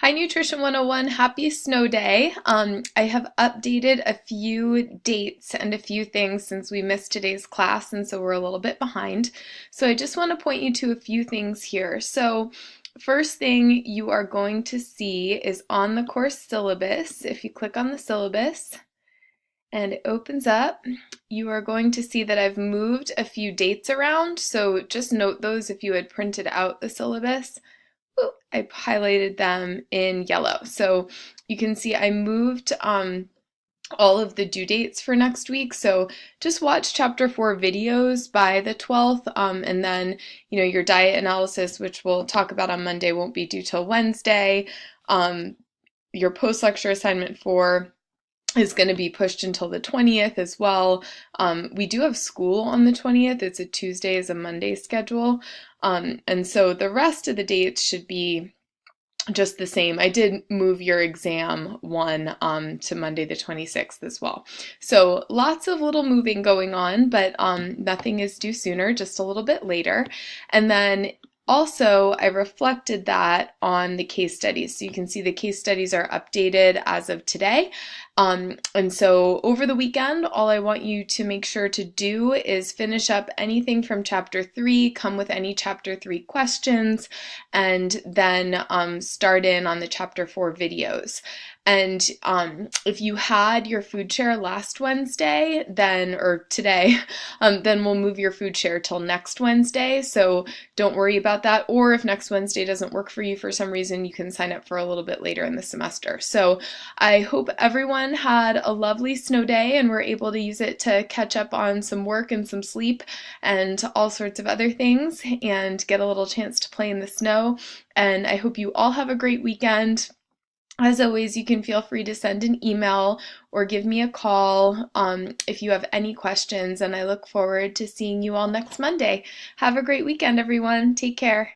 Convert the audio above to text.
Hi Nutrition 101, happy snow day. I have updated a few dates and a few things since we missed today's class, and so we're a little bit behind. So I just want to point you to a few things here. So first thing you are going to see is on the course syllabus. If you click on the syllabus and it opens up, you are going to see that I've moved a few dates around. So just note those if you had printed out the syllabus. I highlighted them in yellow. So you can see I moved all of the due dates for next week. So just watch chapter 4 videos by the 12th. And then, your diet analysis, which we'll talk about on Monday, won't be due till Wednesday. Your post-lecture assignment 4 is going to be pushed until the 20th as well. We do have school on the 20th. It's a Tuesday as a Monday schedule. And so the rest of the dates should be just the same. I did move your exam one to Monday the 26th as well. So lots of little moving going on, but nothing is due sooner, just a little bit later. And then also, I reflected that on the case studies. So you can see the case studies are updated as of today. And so over the weekend, all I want you to make sure to do is finish up anything from chapter 3, come with any chapter 3 questions, and then start in on the chapter 4 videos. And if you had your food share last Wednesday, or today, then we'll move your food share till next Wednesday. So don't worry about that. Or if next Wednesday doesn't work for you for some reason, you can sign up for a little bit later in the semester. So I hope everyone had a lovely snow day and were able to use it to catch up on some work and some sleep and all sorts of other things and get a little chance to play in the snow. And I hope you all have a great weekend. As always, you can feel free to send an email or give me a call if you have any questions, and I look forward to seeing you all next Monday. Have a great weekend, everyone. Take care.